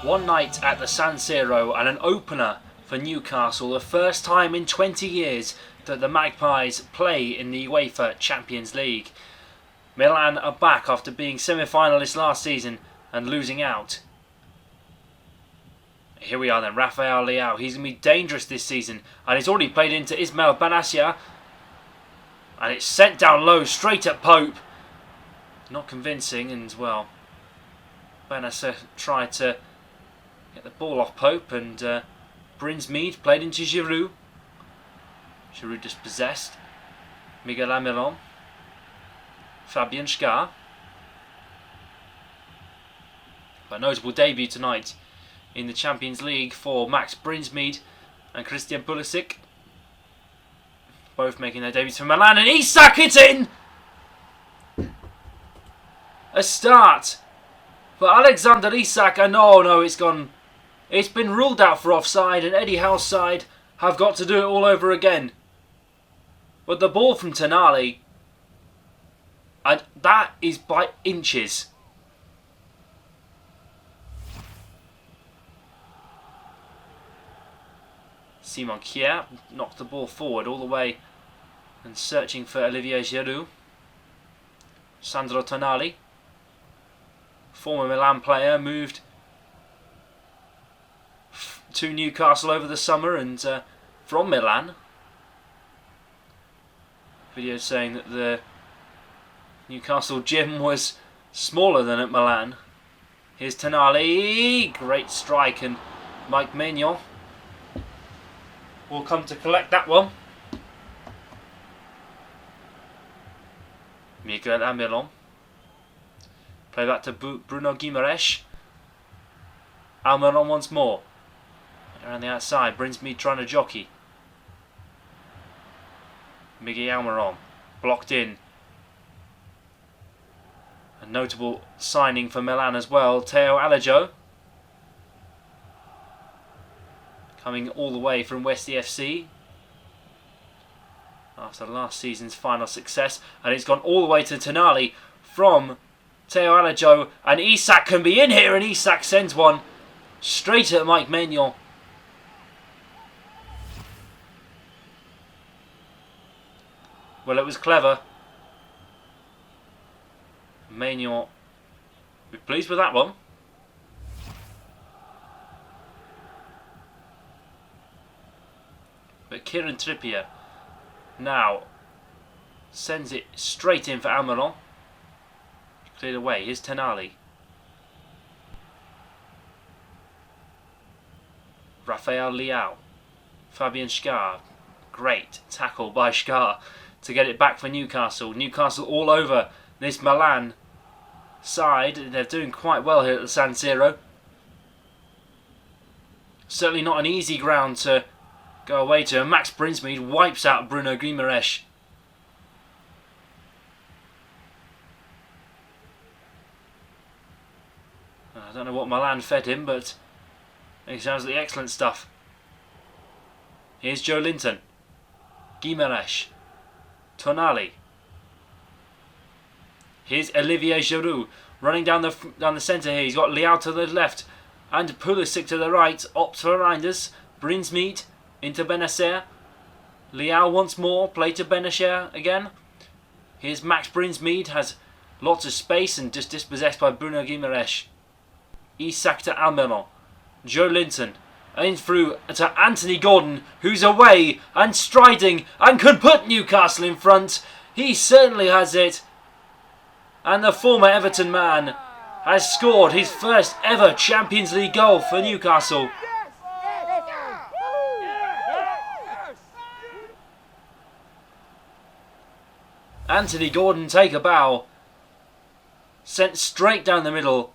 One night at the San Siro and an opener for Newcastle, the first time in 20 years that the Magpies play in the UEFA Champions League. Milan are back after being semi-finalists last season and losing out. Here we are then, Rafael Leao. He's going to be dangerous this season, and he's already played into Ismail Bennacer, and it's sent down low straight at Pope. Not convincing, and well, Bennacer tried to get the ball off Pope, and Brinsmead played into Giroud. Giroud dispossessed. Miguel Almiron. Fabian Schär. A notable debut tonight in the Champions League for Max Brinsmead and Christian Pulisic. Both making their debuts for Milan, and Isak, it's in! A start for Alexander Isak, and no, it's gone. It's been ruled out for offside, and Eddie Howe's side have got to do it all over again. But the ball from Tonali, and that is by inches. Simon Kjaer knocked the ball forward all the way and searching for Olivier Giroud. Sandro Tonali, former Milan player, moved to Newcastle over the summer and from Milan. Video saying that the Newcastle gym was smaller than at Milan. Here's Tonali, great strike, and Mike Maignan will come to collect that one. Miguel Almiron. Play that to Bruno Guimaraes. Almiron once more. Around the outside, Brinsmead trying to jockey. Miguel Almiron blocked in. A notable signing for Milan as well, Teo Alajo. Coming all the way from Westie FC after last season's final success, and it's gone all the way to Tonali from Teo Alajo, and Isak can be in here, and Isak sends one straight at Mike Maignan. Well, it was clever. Maignan be pleased with that one. But Kieran Trippier now sends it straight in for Almiron. Cleared away. Here's Tonali. Rafael Leao. Fabian Schär. Great tackle by Schär to get it back for Newcastle. Newcastle all over this Milan side. They're doing quite well here at the San Siro. Certainly not an easy ground to go away to, and Max Brinsmead wipes out Bruno Guimaraes. I don't know what Milan fed him, but it sounds like excellent stuff. Here's Joe Linton. Guimaraes. Tonali. Here's Olivier Giroud running down the centre here. He's got Leao to the left and Pulisic to the right. Opts for Reinders. Brinsmead into Bennacer. Leao once more. Play to Bennacer again. Here's Max Brinsmead. Has lots of space and just dispossessed by Bruno Guimaraes. Isak to Almiron. Joe Linton. In through to Anthony Gordon, who's away and striding and can put Newcastle in front. He certainly has it. And the former Everton man has scored his first ever Champions League goal for Newcastle. Anthony Gordon take a bow. Sent straight down the middle.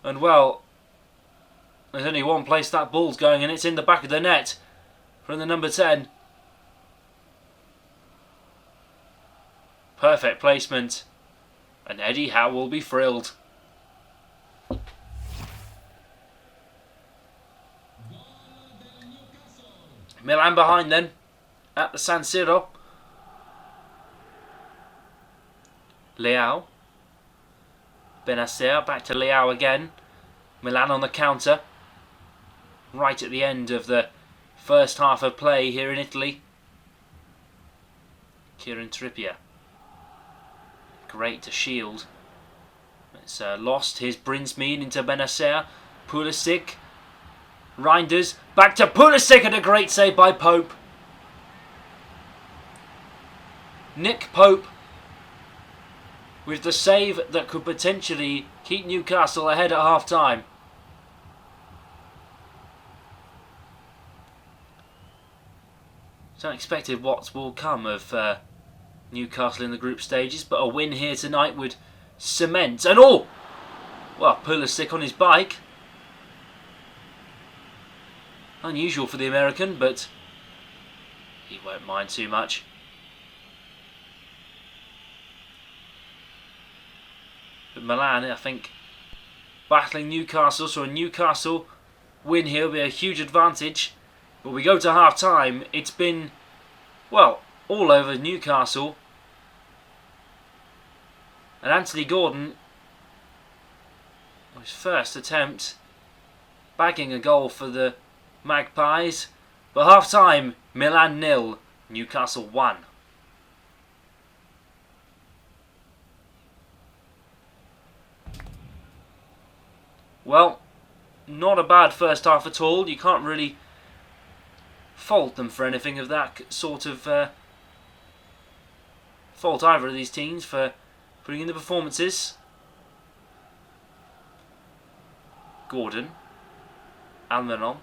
And well, there's only one place that ball's going, and it's in the back of the net from the number 10. Perfect placement. And Eddie Howe will be thrilled. Milan behind then at the San Siro. Leao. Bennacer back to Leao again. Milan on the counter. Right at the end of the first half of play here in Italy. Kieran Trippier. Great to shield. It's lost. Here's Brinsmead into Benacer. Pulisic. Reinders. Back to Pulisic and a great save by Pope. Nick Pope with the save that could potentially keep Newcastle ahead at half time. It's unexpected what will come of Newcastle in the group stages, but a win here tonight would cement. And well, Pulisic on his bike. Unusual for the American, but he won't mind too much. But Milan, I think, battling Newcastle, so a Newcastle win here will be a huge advantage. But we go to half time, it's been, well, all over Newcastle. And Anthony Gordon, his first attempt, bagging a goal for the Magpies. But half time, Milan 0, Newcastle 1. Well, not a bad first half at all. You can't really fault them for anything of that sort of fault either of these teams for putting in the performances. Gordon, Almiron,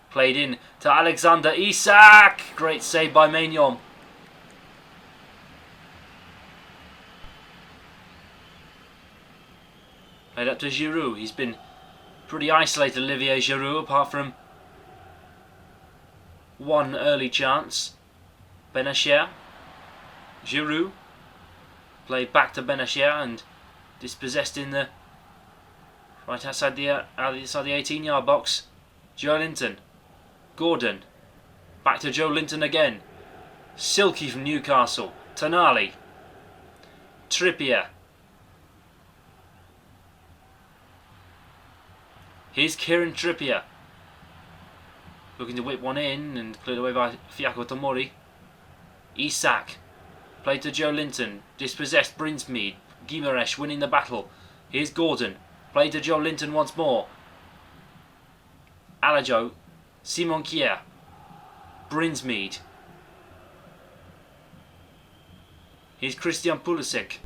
played in to Alexander Isak. Great save by Maignan. Played up to Giroud. He's been pretty isolated, Olivier Giroud, apart from one early chance. Benacer. Giroud. Played back to Benacer and dispossessed in the right outside the 18-yard box. Joe Linton. Gordon. Back to Joe Linton again. Silky from Newcastle. Tonali. Trippier. Here's Kieran Trippier. Looking to whip one in and cleared away by Fiacco Tomori. Isak. Played to Joe Linton. Dispossessed Brinsmead. Guimaraes winning the battle. Here's Gordon. Played to Joe Linton once more. Alajo. Simon Kier. Brinsmead. Here's Christian Pulisic.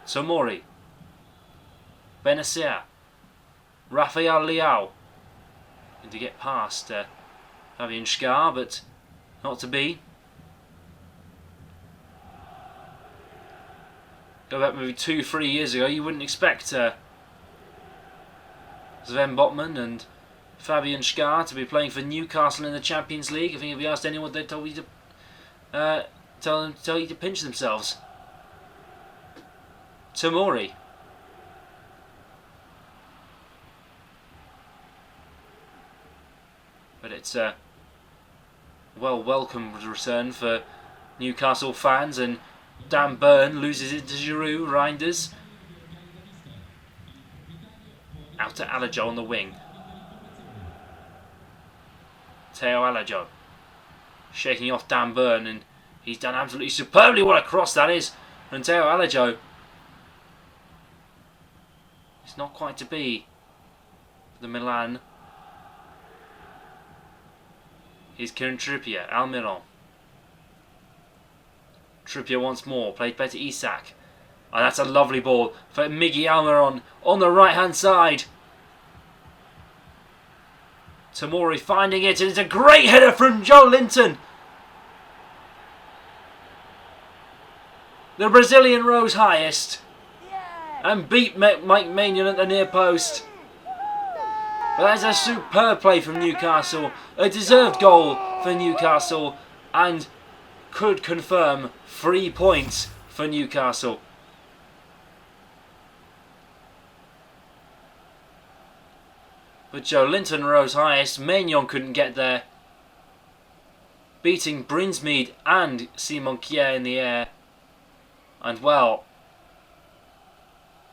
Tomori. Benacer. Rafael Leao. And to get past Fabian Schär, but not to be. Go back maybe 2-3 years ago, you wouldn't expect Sven Botman and Fabian Schär to be playing for Newcastle in the Champions League. I think if you asked anyone, they'd tell you to pinch themselves. Tomori. But it's a welcomed return for Newcastle fans, and Dan Burn loses it to Giroud. Reinders. Out to Alajo on the wing. Theo Alajo. Shaking off Dan Burn, and he's done absolutely superbly. What a cross that is from Theo Alajo. It's not quite to be the Milan. Here's Kieran Trippier, Almiron. Trippier once more, played better Isak. And that's a lovely ball for Miggy Almiron on the right hand side. Tomori finding it, and it's a great header from Joe Linton. The Brazilian rose highest and beat Mike Maignan at the near post. But that's a superb play from Newcastle. A deserved goal for Newcastle and could confirm 3 points for Newcastle. But Joe Linton rose highest. Maignan couldn't get there, beating Brinsmead and Simon Kier in the air. And well,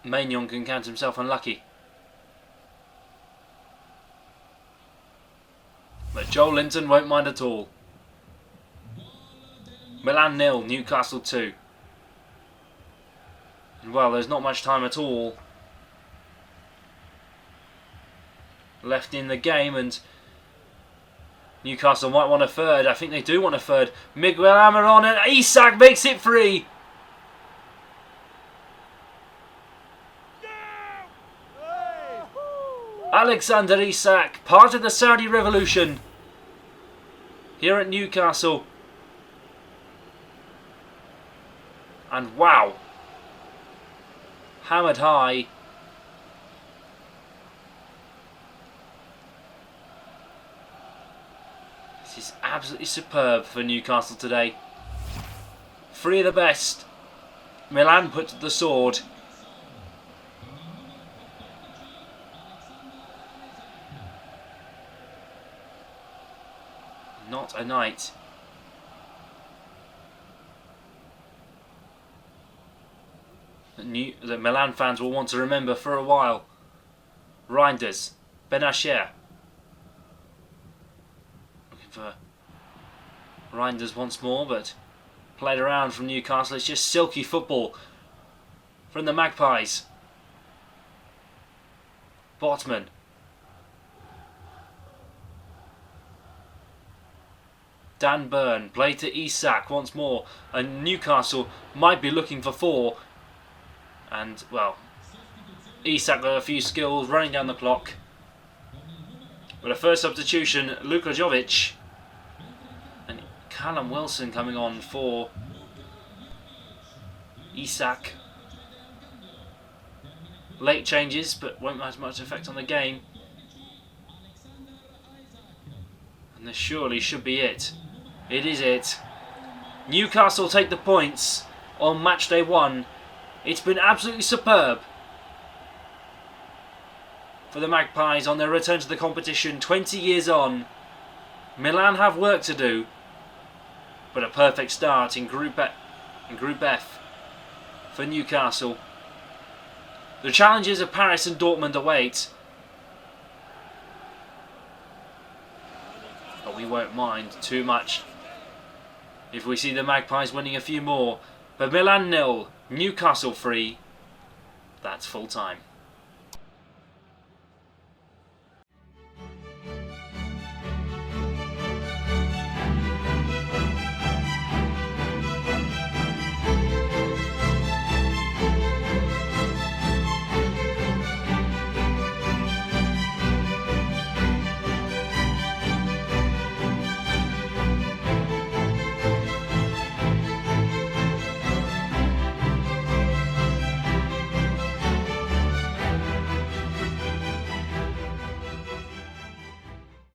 Maignan can count himself unlucky. But Joel Linton won't mind at all. Milan 0, Newcastle 2. And well, there's not much time at all left in the game, and Newcastle might want a third. I think they do want a third. Miguel Almiron, and Isak makes it free. Alexander Isak, part of the Saudi Revolution here at Newcastle. And wow, hammered high. This is absolutely superb for Newcastle today. Three of the best. Milan put to the sword. Not a night. That Milan fans will want to remember for a while. Reinders, Benacer. Looking for Reinders once more, but played around from Newcastle. It's just silky football from the Magpies. Botman. Dan Burn, play to Isak once more, and Newcastle might be looking for 4. And, well, Isak got a few skills running down the clock. But a first substitution, Luka Jovic. And Callum Wilson coming on for Isak. Late changes, but won't have much effect on the game. And this surely should be it. It is it. Newcastle take the points on match day 1. It's been absolutely superb for the Magpies on their return to the competition 20 years on. Milan have work to do, but a perfect start in Group F for Newcastle. The challenges of Paris and Dortmund await, but we won't mind too much if we see the Magpies winning a few more. But Milan 0, Newcastle 3, that's full time.